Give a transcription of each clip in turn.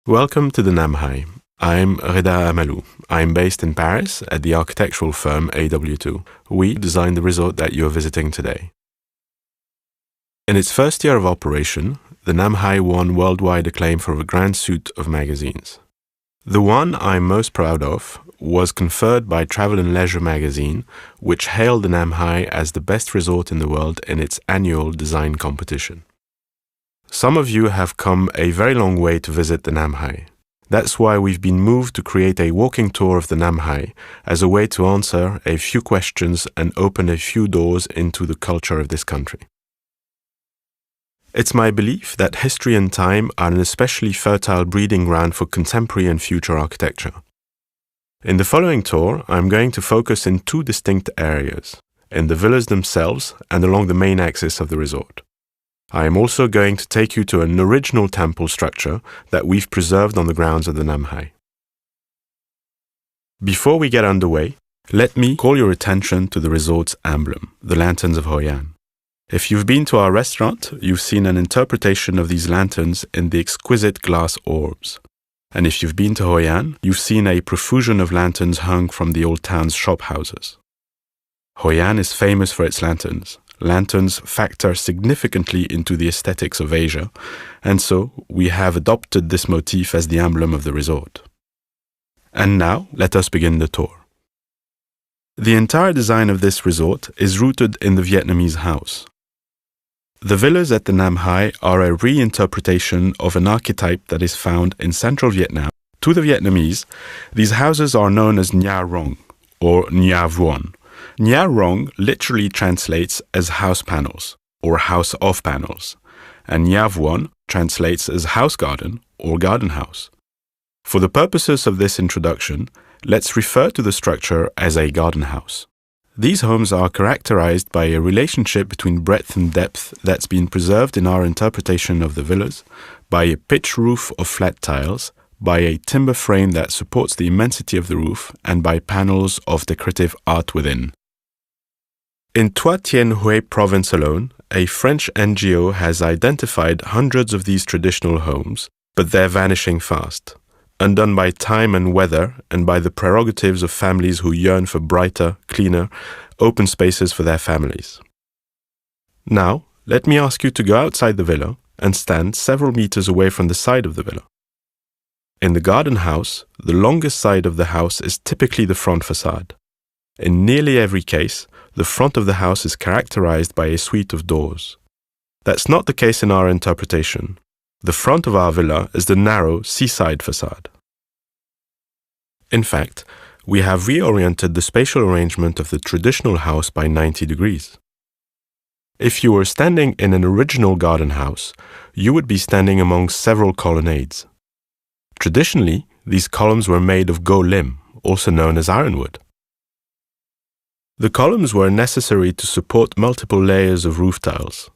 Welcome to the Namhaï. I'm Reda Amalou. I'm based in Paris at the architectural firm AW2. We designed the resort that you're visiting today. In its first year of operation, the Namhaï won worldwide acclaim from a grand suite of magazines. The one I'm most proud of was conferred by Travel and Leisure magazine, which hailed the Namhaï as the best resort in the world in its annual design competition. Some of you have come a very long way to visit the Namhaï. That's why we've been moved to create a walking tour of the Namhaï as a way to answer a few questions and open a few doors into the culture of this country. It's my belief that history and time are an especially fertile breeding ground for contemporary and future architecture. In the following tour, I'm going to focus in two distinct areas, in the villas themselves and along the main axis of the resort. I am also going to take you to an original temple structure that we've preserved on the grounds of the Namhaï. Before we get underway, let me call your attention to the resort's emblem, the lanterns of Hoi An. If you've been to our restaurant, you've seen an interpretation of these lanterns in the exquisite glass orbs. And if you've been to Hoi An, you've seen a profusion of lanterns hung from the old town's shop houses. Hoi An is famous for its lanterns. Lanterns factor significantly into the aesthetics of Asia, and so we have adopted this motif as the emblem of the resort. And now, let us begin the tour. The entire design of this resort is rooted in the Vietnamese house. The villas at the Namhaï are a reinterpretation of an archetype that is found in central Vietnam. To the Vietnamese, these houses are known as Nha Rong or Nha Vuon. Nha Rong literally translates as house panels or house of panels, and Nha Vuon translates as house garden or garden house. For the purposes of this introduction, let's refer to the structure as a garden house. These homes are characterized by a relationship between breadth and depth that's been preserved in our interpretation of the villas, by a pitch roof of flat tiles, by a timber frame that supports the immensity of the roof, and by panels of decorative art within. In Toi Tien Hué province alone, a French NGO has identified hundreds of these traditional homes, but they're vanishing fast, undone by time and weather and by the prerogatives of families who yearn for brighter, cleaner, open spaces for their families. Now, let me ask you to go outside the villa and stand several meters away from the side of the villa. In the garden house, the longest side of the house is typically the front facade. In nearly every case, the front of the house is characterized by a suite of doors. That's not the case in our interpretation. The front of our villa is the narrow seaside facade. In fact, we have reoriented the spatial arrangement of the traditional house by 90 degrees. If you were standing in an original garden house, you would be standing among several colonnades. Traditionally, these columns were made of go lim, also known as ironwood. The columns were necessary to support multiple layers of roof tiles.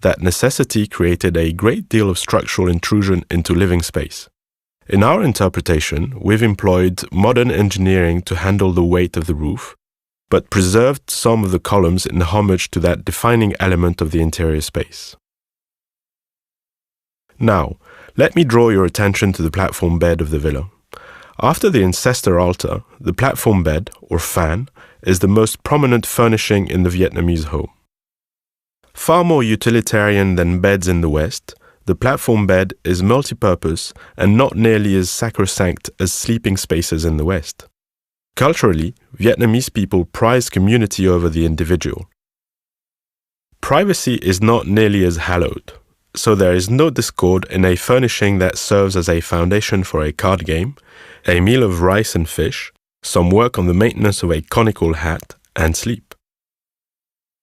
That necessity created a great deal of structural intrusion into living space. In our interpretation, we've employed modern engineering to handle the weight of the roof, but preserved some of the columns in homage to that defining element of the interior space. Now, let me draw your attention to the platform bed of the villa. After the ancestor altar, the platform bed, or fan, is the most prominent furnishing in the Vietnamese home. Far more utilitarian than beds in the West, the platform bed is multi-purpose and not nearly as sacrosanct as sleeping spaces in the West. Culturally, Vietnamese people prize community over the individual. Privacy is not nearly as hallowed, so there is no discord in a furnishing that serves as a foundation for a card game, a meal of rice and fish, some work on the maintenance of a conical hat, and sleep.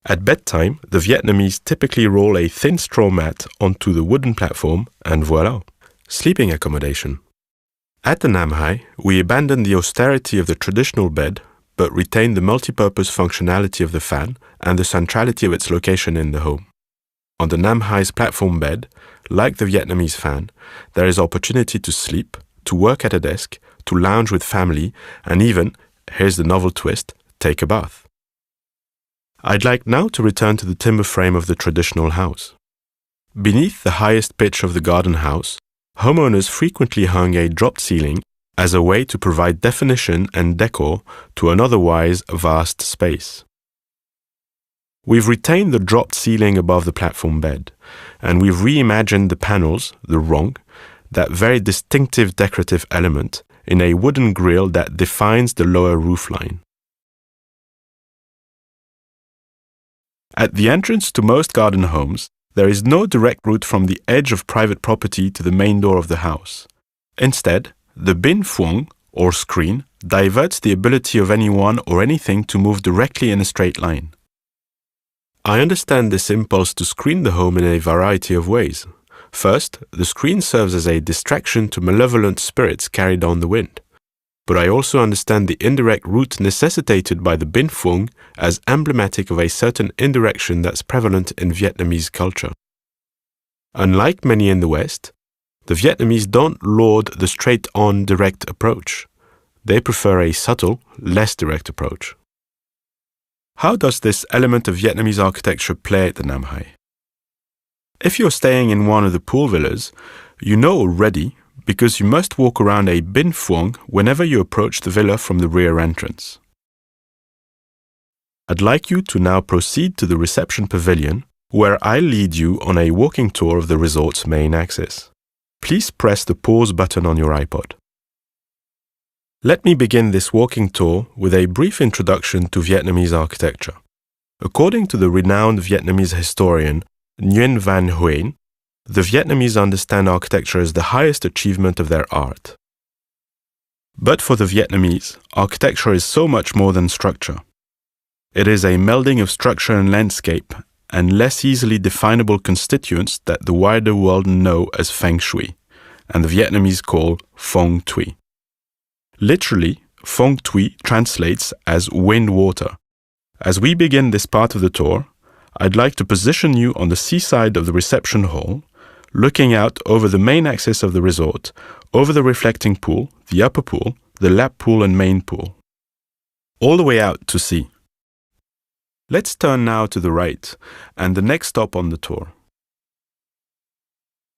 At bedtime, the Vietnamese typically roll a thin straw mat onto the wooden platform, and voila, sleeping accommodation. At the Namhaï, we abandoned the austerity of the traditional bed, but retained the multi-purpose functionality of the fan and the centrality of its location in the home. On the Namhaï's platform bed, like the Vietnamese fan, there is opportunity to sleep, to work at a desk, to lounge with family, and even, here's the novel twist, take a bath. I'd like now to return to the timber frame of the traditional house. Beneath the highest pitch of the garden house, homeowners frequently hung a dropped ceiling as a way to provide definition and decor to an otherwise vast space. We've retained the dropped ceiling above the platform bed, and we've reimagined the panels, the rong, that very distinctive decorative element, in a wooden grille that defines the lower roofline. At the entrance to most garden homes, there is no direct route from the edge of private property to the main door of the house. Instead, the bin phuong, or screen, diverts the ability of anyone or anything to move directly in a straight line. I understand this impulse to screen the home in a variety of ways. First, the screen serves as a distraction to malevolent spirits carried on the wind. But I also understand the indirect route necessitated by the bin phuong as emblematic of a certain indirection that's prevalent in Vietnamese culture. Unlike many in the West, the Vietnamese don't laud the straight-on direct approach. They prefer a subtle, less direct approach. How does this element of Vietnamese architecture play at the Nam Hai? If you're staying in one of the pool villas, you know already because you must walk around a bin phuong whenever you approach the villa from the rear entrance. I'd like you to now proceed to the reception pavilion, where I'll lead you on a walking tour of the resort's main axis. Please press the pause button on your iPod. Let me begin this walking tour with a brief introduction to Vietnamese architecture. According to the renowned Vietnamese historian Nguyen Van Huyen, the Vietnamese understand architecture as the highest achievement of their art. But for the Vietnamese, architecture is so much more than structure. It is a melding of structure and landscape and less easily definable constituents that the wider world know as feng shui, and the Vietnamese call phong thủy. Literally, phong thủy translates as wind-water. As we begin this part of the tour, I'd like to position you on the seaside of the reception hall, looking out over the main axis of the resort, over the reflecting pool, the upper pool, the lap pool and main pool, all the way out to sea. Let's turn now to the right and the next stop on the tour.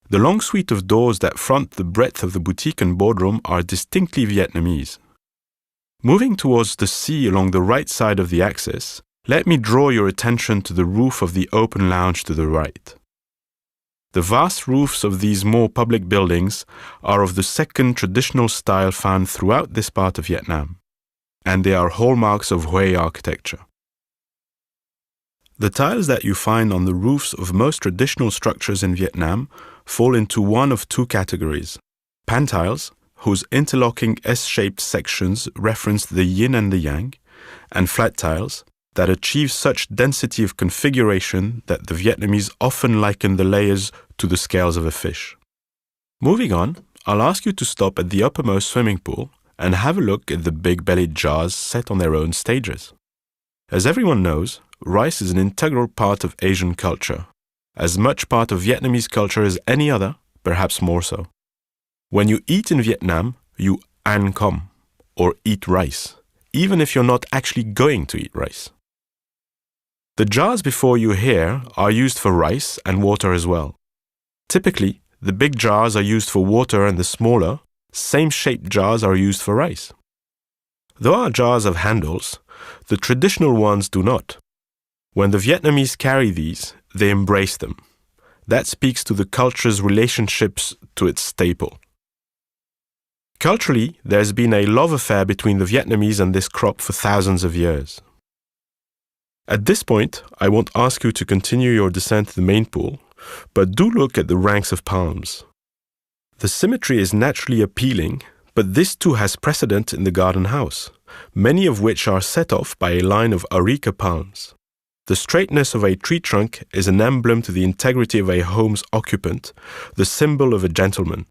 The long suite of doors that front the breadth of the boutique and boardroom are distinctly Vietnamese. Moving towards the sea along the right side of the axis, let me draw your attention to the roof of the open lounge to the right. The vast roofs of these more public buildings are of the second traditional style found throughout this part of Vietnam, and they are hallmarks of Hue architecture. The tiles that you find on the roofs of most traditional structures in Vietnam fall into one of two categories: pan tiles, whose interlocking S-shaped sections reference the yin and the yang, and flat tiles that achieve such density of configuration that the Vietnamese often liken the layers to the scales of a fish. Moving on, I'll ask you to stop at the uppermost swimming pool and have a look at the big-bellied jars set on their own stages. As everyone knows, rice is an integral part of Asian culture, as much part of Vietnamese culture as any other, perhaps more so. When you eat in Vietnam, you ăn com, or eat rice, even if you're not actually going to eat rice. The jars before you here are used for rice and water as well. Typically, the big jars are used for water and the smaller, same-shaped jars are used for rice. Though our jars have handles, the traditional ones do not. When the Vietnamese carry these, they embrace them. That speaks to the culture's relationships to its staple. Culturally, there's been a love affair between the Vietnamese and this crop for thousands of years. At this point, I won't ask you to continue your descent to the main pool, but do look at the ranks of palms. The symmetry is naturally appealing, but this too has precedent in the garden house, many of which are set off by a line of areca palms. The straightness of a tree trunk is an emblem to the integrity of a home's occupant, the symbol of a gentleman.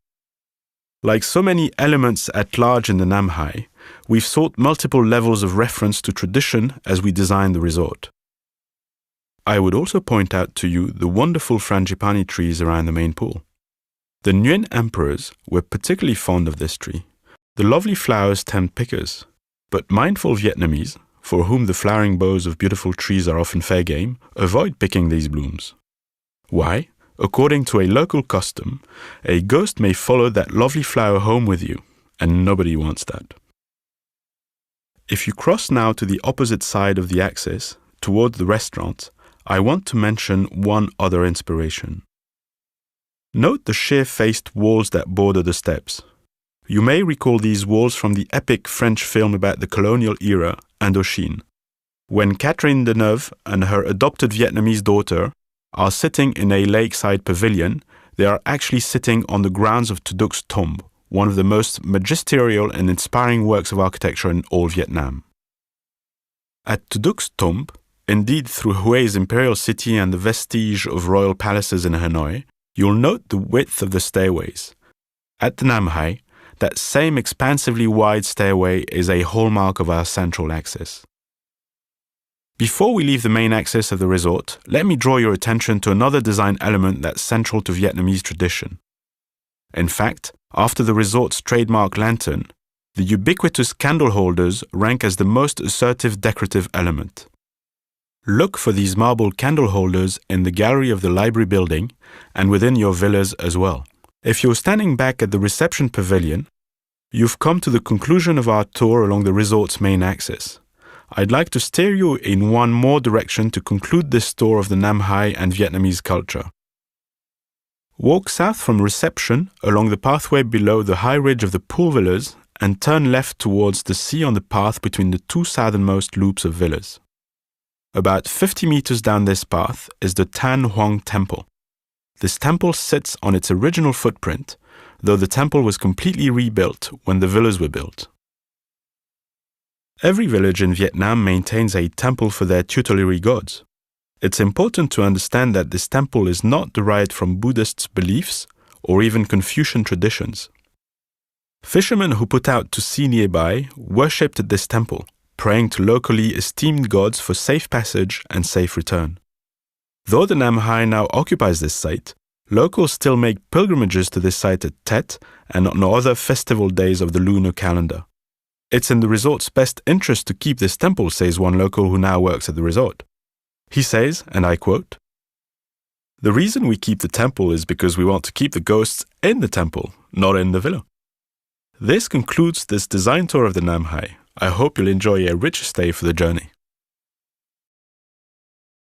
Like so many elements at large in the Nam Hai, we've sought multiple levels of reference to tradition as we designed the resort. I would also point out to you the wonderful frangipani trees around the main pool. The Nguyen emperors were particularly fond of this tree. The lovely flowers tempt pickers, but mindful Vietnamese, for whom the flowering boughs of beautiful trees are often fair game, avoid picking these blooms. Why? according to a local custom, a ghost may follow that lovely flower home with you, and nobody wants that. If you cross now to the opposite side of the axis, toward the restaurant, I want to mention one other inspiration. Note the sheer-faced walls that border the steps. You may recall these walls from the epic French film about the colonial era, Indochine. When Catherine Deneuve and her adopted Vietnamese daughter are sitting in a lakeside pavilion, they are actually sitting on the grounds of Tu Duc's tomb, one of the most magisterial and inspiring works of architecture in all Vietnam. At Tu Duc's tomb, indeed through Hue's imperial city and the vestige of royal palaces in Hanoi, you'll note the width of the stairways. At the Nam Hai, that same expansively wide stairway is a hallmark of our central axis. Before we leave the main axis of the resort, let me draw your attention to another design element that's central to Vietnamese tradition. In fact, after the resort's trademark lantern, the ubiquitous candle holders rank as the most assertive decorative element. Look for these marble candle holders in the gallery of the library building and within your villas as well. If you're standing back at the reception pavilion, you've come to the conclusion of our tour along the resort's main axis. I'd like to steer you in one more direction to conclude this tour of the Nam Hai and Vietnamese culture. Walk south from reception along the pathway below the high ridge of the pool villas and turn left towards the sea on the path between the two southernmost loops of villas. About 50 meters down this path is the Tan Huang Temple. This temple sits on its original footprint, though the temple was completely rebuilt when the villas were built. Every village in Vietnam maintains a temple for their tutelary gods. It's important to understand that this temple is not derived from Buddhist beliefs or even Confucian traditions. Fishermen who put out to sea nearby worshipped at this temple, praying to locally esteemed gods for safe passage and safe return. Though the Nam Hai now occupies this site, locals still make pilgrimages to this site at Tet and on other festival days of the lunar calendar. It's in the resort's best interest to keep this temple, says one local who now works at the resort. He says, and I quote, "The reason we keep the temple is because we want to keep the ghosts in the temple, not in the villa." This concludes this design tour of the Nam Hai. I hope you'll enjoy a rich stay for the journey.